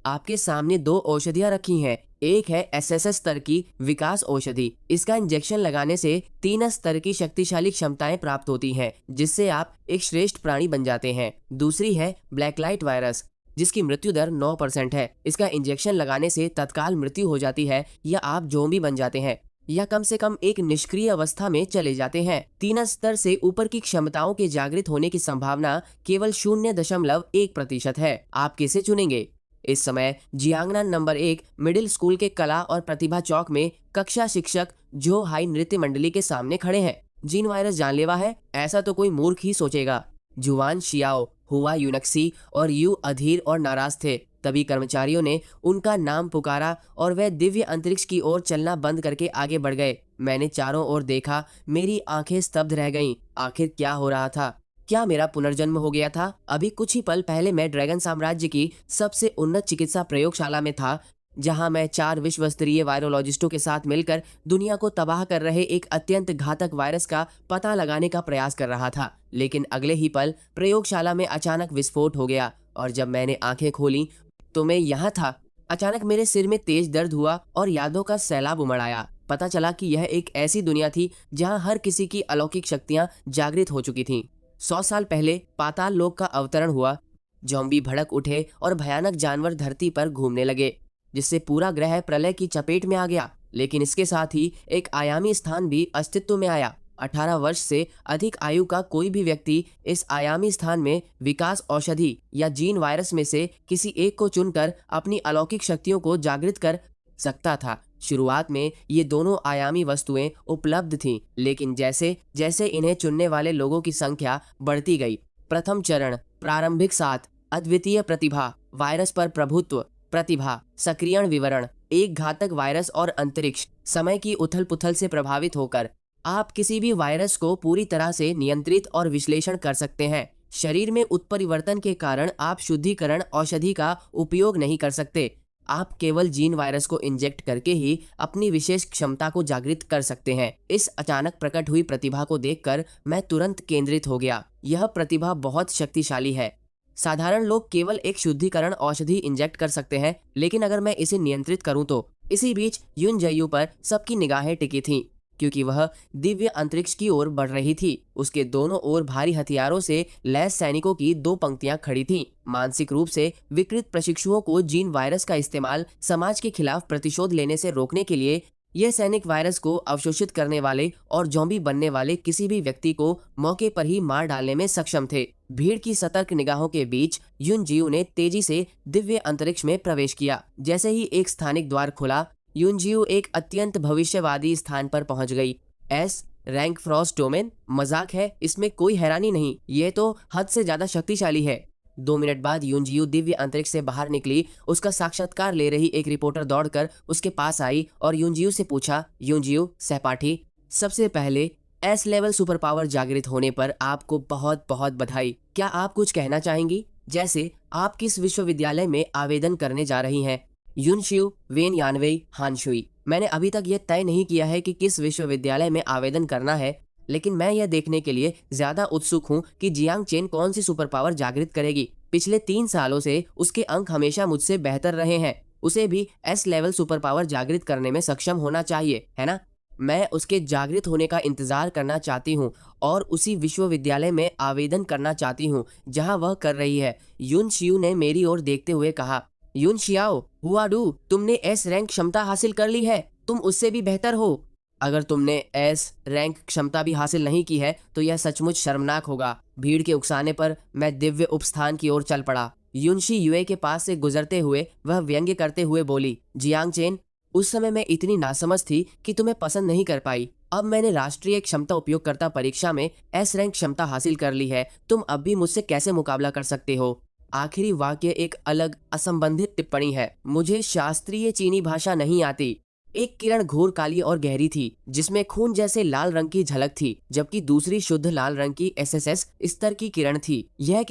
आपके सामने दो औषधियां रखी हैं। एक है एसएसएस स्तर की विकास औषधि। इसका इंजेक्शन लगाने से 3 स्तर की शक्तिशाली क्षमताएं प्राप्त होती हैं, जिससे आप एक श्रेष्ठ प्राणी बन जाते हैं। दूसरी है ब्लैकलाइट वायरस, जिसकी मृत्यु दर 9% है। इसका इंजेक्शन लगाने से तत्काल मृत्यु हो जाती है या आप ज़ोंबी बन जाते हैं या कम से कम एक निष्क्रिय अवस्था में चले जाते हैं। 3 स्तर से ऊपर की क्षमताओं के जागृत होने की संभावना केवल 0.1% है। आप किसे चुनेंगे? इस समय जियांगनान नंबर 1 मिडिल स्कूल के कला और प्रतिभा चौक में कक्षा शिक्षक जो हाई नृत्य मंडली के सामने खड़े हैं। जीन वायरस जानलेवा है, ऐसा तो कोई मूर्ख ही सोचेगा। जुआन शियाओ, हुआ यूनक्सी और यू अधीर और नाराज थे। तभी कर्मचारियों ने उनका नाम पुकारा और वह दिव्य अंतरिक्ष की ओर चलना बंद करके आगे बढ़ गए। मैंने चारों ओर देखा, मेरी आंखें स्तब्ध रह गईं। आखिर क्या हो रहा था? क्या मेरा पुनर्जन्म हो गया था? अभी कुछ ही पल पहले मैं ड्रैगन साम्राज्य की सबसे उन्नत चिकित्सा प्रयोगशाला में था, जहां मैं 4 विश्व स्तरीय वायरोलॉजिस्टों के साथ मिलकर दुनिया को तबाह कर रहे एक अत्यंत घातक वायरस का पता लगाने का प्रयास कर रहा था। लेकिन अगले ही पल प्रयोगशाला में अचानक विस्फोट हो गया और जब मैंने आंखें खोली तो मैं यहाँ था। अचानक मेरे सिर में तेज दर्द हुआ और यादों का सैलाब उमड़ आया। पता चला कि यह एक ऐसी दुनिया थी जहाँ हर किसी की अलौकिक शक्तियाँ जागृत हो चुकी थीं। 100 साल पहले पाताल लोक का अवतरण हुआ। ज़ॉम्बी भड़क उठे और भयानक जानवर धरती पर घूमने लगे, जिससे पूरा ग्रह प्रलय की चपेट में आ गया। लेकिन इसके साथ ही एक आयामी स्थान भी अस्तित्व में आया। 18 वर्ष से अधिक आयु का कोई भी व्यक्ति इस आयामी स्थान में विकास औषधि या जीन वायरस में से किसी एक को चुनकर अपनी अलौकिक शक्तियों को जागृत कर सकता था। शुरुआत में ये दोनों आयामी वस्तुएं उपलब्ध थीं, लेकिन जैसे जैसे इन्हें चुनने वाले लोगों की संख्या बढ़ती गई। प्रथम चरण, प्रारंभिक 7, अद्वितीय प्रतिभा, वायरस पर प्रभुत्व, प्रतिभा, सक्रियण विवरण, एक घातक वायरस और अंतरिक्ष, समय की उथल पुथल से प्रभावित होकर आप किसी भी वायरस को पूरी तरह से नियंत्रित और विश्लेषण कर सकते हैं। शरीर में उत्परिवर्तन के कारण आप शुद्धिकरण औषधि का उपयोग नहीं कर सकते। आप केवल जीन वायरस को इंजेक्ट करके ही अपनी विशेष क्षमता को जागृत कर सकते हैं। इस अचानक प्रकट हुई प्रतिभा को देखकर मैं तुरंत केंद्रित हो गया। यह प्रतिभा बहुत शक्तिशाली है। साधारण लोग केवल एक शुद्धिकरण औषधि इंजेक्ट कर सकते हैं, लेकिन अगर मैं इसे नियंत्रित करूं तो। इसी बीच युन जयू पर सबकी निगाहें टिकी थीं, क्योंकि वह दिव्य अंतरिक्ष की ओर बढ़ रही थी। उसके दोनों ओर भारी हथियारों से लैस सैनिकों की 2 पंक्तियां खड़ी थीं। मानसिक रूप से विकृत प्रशिक्षुओं को जीन वायरस का इस्तेमाल समाज के खिलाफ प्रतिशोध लेने से रोकने के लिए यह सैनिक वायरस को अवशोषित करने वाले और ज़ॉम्बी बनने वाले किसी भी व्यक्ति को मौके पर ही मार डालने में सक्षम थे। भीड़ की सतर्क निगाहों के बीच युन जियू ने तेजी से दिव्य अंतरिक्ष में प्रवेश किया। जैसे ही एक स्थानिक द्वार खुला, यूनजियो एक अत्यंत भविष्यवादी स्थान पर पहुंच गई। S rank Frost domain? मजाक है, इसमें कोई हैरानी नहीं, ये तो हद से ज्यादा शक्तिशाली है। 2 मिनट बाद यूनजियो दिव्य अंतरिक्ष से बाहर निकली। उसका साक्षात्कार ले रही एक रिपोर्टर दौड़कर उसके पास आई और यूनजियो से पूछा, यूनजियो सहपाठी, सबसे पहले एस लेवल सुपर पावर जागृत होने पर आपको बहुत बहुत बधाई। क्या आप कुछ कहना चाहेंगी? जैसे आप किस विश्वविद्यालय में आवेदन करने जा रही हैं? युनशियू वेन यानवेई हानशुई। मैंने अभी तक यह तय नहीं किया है कि किस विश्वविद्यालय में आवेदन करना है, लेकिन मैं यह देखने के लिए ज्यादा उत्सुक हूँ कि जियांग चेन कौन सी सुपर पावर जागृत करेगी। पिछले 3 सालों से उसके अंक हमेशा मुझसे बेहतर रहे हैं। उसे भी एस लेवल सुपर पावर जागृत करने में सक्षम होना चाहिए, है ना? मैं उसके जागृत होने का इंतजार करना चाहती हूँ और उसी विश्वविद्यालय में आवेदन करना चाहती हूँ जहाँ वह कर रही है। युन शियू ने मेरी ओर देखते हुए कहा। युन शियाओ, हुआडू, तुमने एस रैंक क्षमता हासिल कर ली है। तुम उससे भी बेहतर हो। अगर तुमने एस रैंक क्षमता भी हासिल नहीं की है तो यह सचमुच शर्मनाक होगा। भीड़ के उकसाने पर मैं दिव्य उपस्थान की ओर चल पड़ा। युनशी युए के पास से गुजरते हुए वह व्यंग्य करते हुए बोली, जियांग चेन, उस समय मैं इतनी नासमझ थी कि तुम्हें पसंद नहीं कर पाई। अब मैंने राष्ट्रीय क्षमता उपयोगकर्ता परीक्षा में एस रैंक क्षमता हासिल कर ली है। तुम अब भी मुझसे कैसे मुकाबला कर सकते हो? आखिरी वाक्य एक अलग असंबंधित टिप्पणी है। मुझे शास्त्रीय चीनी भाषा नहीं आती। एक किरण घोर काली और गहरी थी, जिसमें खून जैसे लाल रंग की झलक थी, जबकि दूसरी शुद्ध लाल रंग की एसएसएस स्तर की किरण थी। यह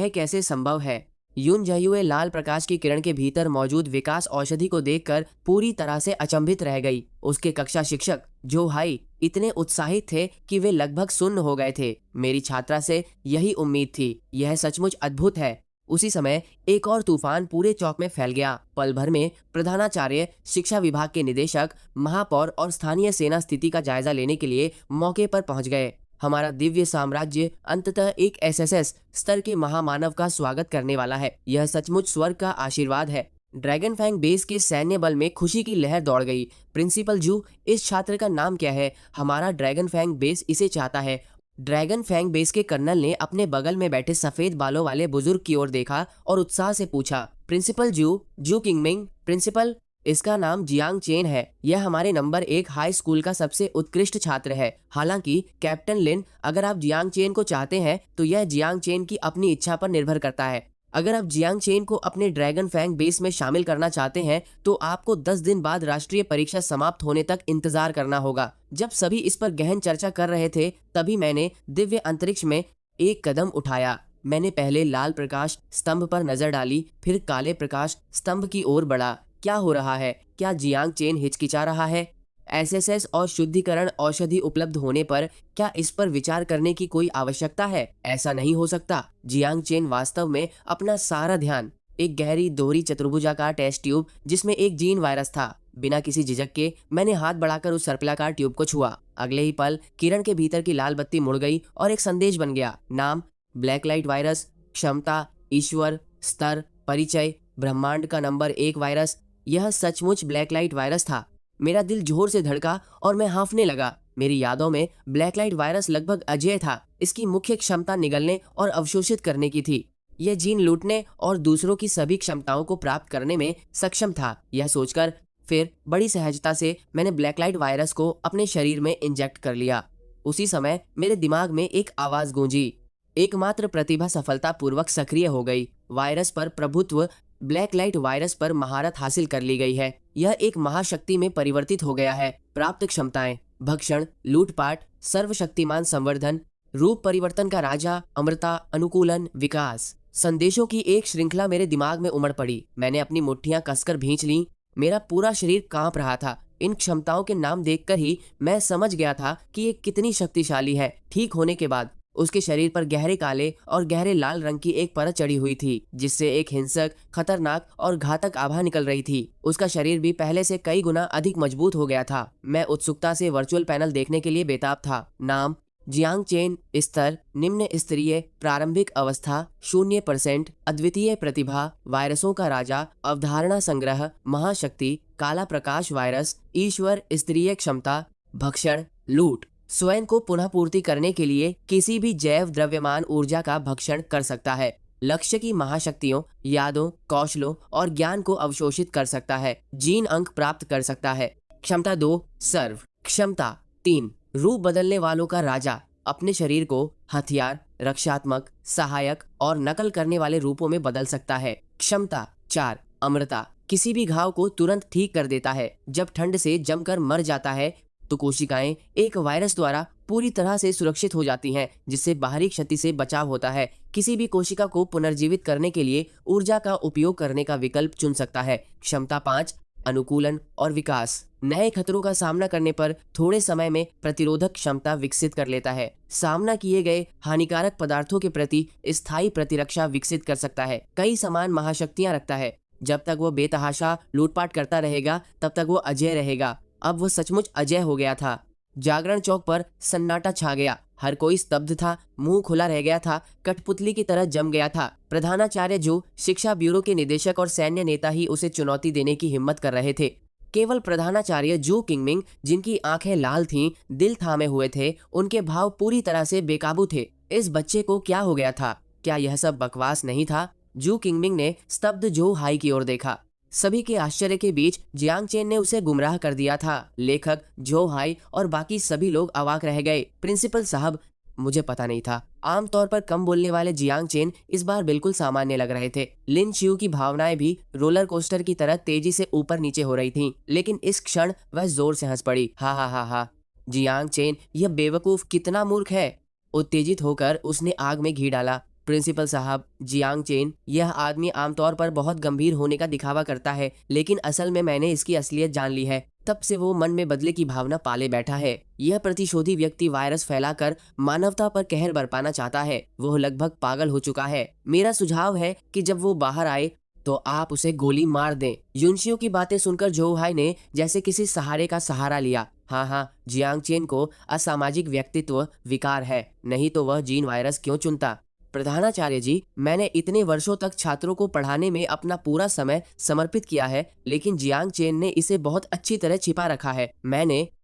कैसे संभव है? यून जयुए लाल प्रकाश की किरण के भीतर मौजूद विकास औषधि को देखकर पूरी तरह से अचंभित रह गई। उसके कक्षा शिक्षक जो हाई इतने उत्साहित थे कि वे लगभग सुन्न हो गए थे। मेरी छात्रा से यही उम्मीद थी। यह सचमुच अद्भुत है। उसी समय एक और तूफान पूरे चौक में फैल गया। पल भर में प्रधानाचार्य, शिक्षा विभाग के निदेशक, महापौर और स्थानीय सेना स्थिति का जायजा लेने के लिए मौके पर पहुंच गए। हमारा दिव्य साम्राज्य अंततः एक एसएसएस स्तर के महामानव का स्वागत करने वाला है। यह सचमुच स्वर्ग का आशीर्वाद है। ड्रैगन फैंग बेस के सैन्य बल में खुशी की लहर दौड़ गई। प्रिंसिपल जू, इस छात्र का नाम क्या है? हमारा ड्रैगन फैंग बेस इसे चाहता है। ड्रैगन फैंग बेस के कर्नल ने अपने बगल में बैठे सफेद बालों वाले बुजुर्ग की ओर देखा और उत्साह से पूछा, प्रिंसिपल जू, जू किंगमिंग। प्रिंसिपल, इसका नाम जियांग चेन है। यह हमारे नंबर 1 हाई स्कूल का सबसे उत्कृष्ट छात्र है। हालांकि कैप्टन लिन, अगर आप जियांग चेन को चाहते हैं तो यह जियांग चेन की अपनी इच्छा पर निर्भर करता है। अगर आप जियांग चेन को अपने ड्रैगन फैंग बेस में शामिल करना चाहते हैं तो आपको 10 दिन बाद राष्ट्रीय परीक्षा समाप्त होने तक इंतजार करना होगा। जब सभी इस पर गहन चर्चा कर रहे थे तभी मैंने दिव्य अंतरिक्ष में एक कदम उठाया। मैंने पहले लाल प्रकाश स्तंभ पर नजर डाली, फिर काले प्रकाश स्तंभ की ओर बढ़ा। क्या हो रहा है? क्या जियांग चेन हिचकिचा रहा है? एसएसएस और शुद्धिकरण औषधि उपलब्ध होने पर क्या इस पर विचार करने की कोई आवश्यकता है? ऐसा नहीं हो सकता। जियांग चेन वास्तव में अपना सारा ध्यान एक गहरी दोहरी चतुर्भुजाकार टेस्ट ट्यूब जिसमें एक जीन वायरस था। बिना किसी झिझक के मैंने हाथ बढ़ाकर उस सर्पिलाकार ट्यूब को छुआ। अगले ही पल किरण के भीतर की लाल बत्ती मुड़ गई और एक संदेश बन गया। नाम ब्लैक लाइट वायरस, क्षमता ईश्वर, स्तर परिचय ब्रह्मांड का नंबर 1 वायरस। यह सचमुच ब्लैक लाइट वायरस था। मेरा दिल जोर से धड़का और मैं हाँफने लगा। मेरी यादों में ब्लैक लाइट वायरस लगभग अजेय था। इसकी मुख्य क्षमता निगलने और अवशोषित करने की थी। यह जीन लूटने और दूसरों की सभी क्षमताओं को प्राप्त करने में सक्षम था। यह सोचकर फिर बड़ी सहजता से मैंने ब्लैक लाइट वायरस को अपने शरीर में इंजेक्ट कर लिया। उसी समय मेरे दिमाग में एक आवाज गूंजी, एकमात्र प्रतिभा सफलतापूर्वक सक्रिय हो गई। वायरस पर प्रभुत्व, ब्लैक लाइट वायरस पर महारत हासिल कर ली गई है। यह एक महाशक्ति में परिवर्तित हो गया है। प्राप्त क्षमताएं: भक्षण, लूटपाट, सर्वशक्तिमान संवर्धन, रूप परिवर्तन का राजा, अमृता, अनुकूलन, विकास। संदेशों की एक श्रृंखला मेरे दिमाग में उमड़ पड़ी। मैंने अपनी मुट्ठियां कसकर भींच लीं। मेरा पूरा शरीर कांप रहा था। इन क्षमताओं के नाम देखकर ही मैं समझ गया था कि ये कितनी शक्तिशाली है। ठीक होने के बाद उसके शरीर पर गहरे काले और गहरे लाल रंग की एक परत चढ़ी हुई थी जिससे एक हिंसक, खतरनाक और घातक आभा निकल रही थी। उसका शरीर भी पहले से कई गुना अधिक मजबूत हो गया था। मैं उत्सुकता से वर्चुअल पैनल देखने के लिए बेताब था। नाम जियांग चेन, स्तर निम्न स्तरीय, प्रारंभिक अवस्था 0%, अद्वितीय प्रतिभा, वायरसों का राजा, अवधारणा संग्रह, महाशक्ति, काला प्रकाश वायरस, ईश्वर, स्तरीय क्षमता, भक्षण, लूट, स्वयं को पुनः पूर्ति करने के लिए किसी भी जैव द्रव्यमान ऊर्जा का भक्षण कर सकता है। लक्ष्य की महाशक्तियों, यादों, कौशलों और ज्ञान को अवशोषित कर सकता है। जीन अंक प्राप्त कर सकता है। क्षमता 2, सर्व। क्षमता 3, रूप बदलने वालों का राजा, अपने शरीर को हथियार, रक्षात्मक, सहायक और नकल करने वाले रूपों में बदल सकता है। क्षमता 4, अमृता, किसी भी घाव को तुरंत ठीक कर देता है। जब ठंड से जमकर मर जाता है तो कोशिकाएं एक वायरस द्वारा पूरी तरह से सुरक्षित हो जाती हैं जिससे बाहरी क्षति से बचाव होता है। किसी भी कोशिका को पुनर्जीवित करने के लिए ऊर्जा का उपयोग करने का विकल्प चुन सकता है। क्षमता 5, अनुकूलन और विकास, नए खतरों का सामना करने पर थोड़े समय में प्रतिरोधक क्षमता विकसित कर लेता है। सामना किए गए हानिकारक पदार्थों के प्रति स्थायी प्रतिरक्षा विकसित कर सकता है। कई समान महाशक्तियां रखता है। जब तक वो बेतहाशा लूटपाट करता रहेगा तब तक वो अजय रहेगा। अब वो सचमुच अजय हो गया था। जागरण चौक पर सन्नाटा छा गया। हर कोई स्तब्ध था, मुंह खुला रह गया था, कठपुतली की तरह जम गया था। प्रधानाचार्य जो शिक्षा ब्यूरो के निदेशक और सैन्य नेता ही उसे चुनौती देने की हिम्मत कर रहे थे। केवल प्रधानाचार्य जू किंगमिंग, जिनकी आंखें लाल थीं, दिल थामे हुए थे, उनके भाव पूरी तरह से बेकाबू थे। इस बच्चे को क्या हो गया था? क्या यह सब बकवास नहीं था? जू किंगमिंग ने स्तब्ध जो हाई की ओर देखा। सभी के आश्चर्य के बीच जियांग चेन ने उसे गुमराह कर दिया था। लेखक, जो हाई और बाकी सभी लोग अवाक रह गए। प्रिंसिपल साहब, मुझे पता नहीं था। आमतौर पर कम बोलने वाले जियांग चेन इस बार बिल्कुल सामान्य लग रहे थे। लिन चियू की भावनाएं भी रोलर कोस्टर की तरह तेजी से ऊपर नीचे हो रही थीं। लेकिन इस क्षण वह जोर से हंस पड़ी। हा हा हा हा, जियांग चेन, यह बेवकूफ कितना मूर्ख है। उत्तेजित होकर उसने आग में घी डाला। प्रिंसिपल साहब, जियांग चेन, यह आदमी आमतौर पर बहुत गंभीर होने का दिखावा करता है, लेकिन असल में मैंने इसकी असलियत जान ली है। तब से वो मन में बदले की भावना पाले बैठा है। यह प्रतिशोधी व्यक्ति वायरस फैलाकर मानवता पर कहर बरपाना चाहता है। वो लगभग पागल हो चुका है। मेरा सुझाव है कि जब वो बाहर आए तो आप उसे गोली मार दें। युनशियो की बातें सुनकर जोऊ हाई ने जैसे किसी सहारे का सहारा लिया। हाँ, जियांग चेन को असामाजिक व्यक्तित्व विकार है, नहीं तो वह जीन वायरस क्यों चुनता। प्रधानाचार्य जी, मैंने इतने वर्षों तक छात्रों को पढ़ाने में अपना पूरा समय समर्पित किया है, लेकिन जियांग चेन ने इसे बहुत अच्छी तरह छिपा रखा है। मैंने